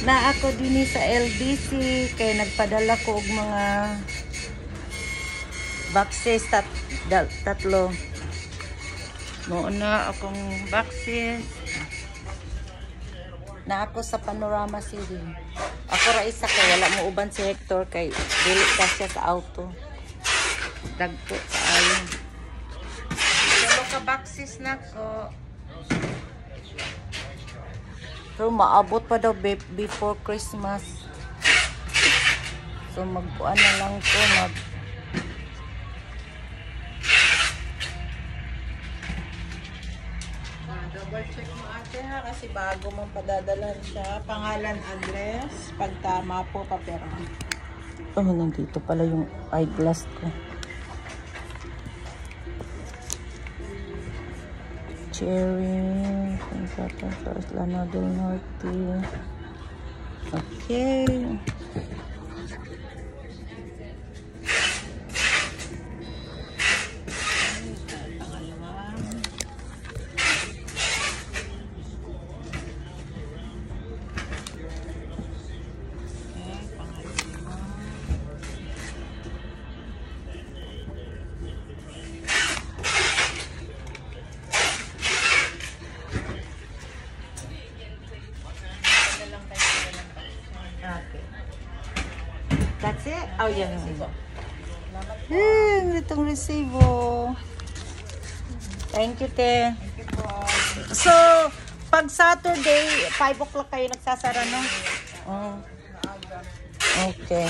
Na ako din sa LBC kay nagpadala ko og mga boxes tatlo. Muna akong boxes. Na ako sa Panorama City. Ako ra isa kay wala mo uban si Hector kay dili ka siya sa auto. Dagko kaayo. Dalo ka boxes na ko. So maabot pa daw before Christmas. So magkuan na lang ko double check mo ate ha kasi bago mong padadalan siya. Pangalan, address, pag tama po papera. Oh, nandito pala yung eyeglass ko. Cherry, Lana del Norte. Okay. That's it? Oh, yan. Itong resibo. Thank you, te. Thank you po. So, pag Saturday, 5 o'clock kayo nagsasara, no? Oh. Okay.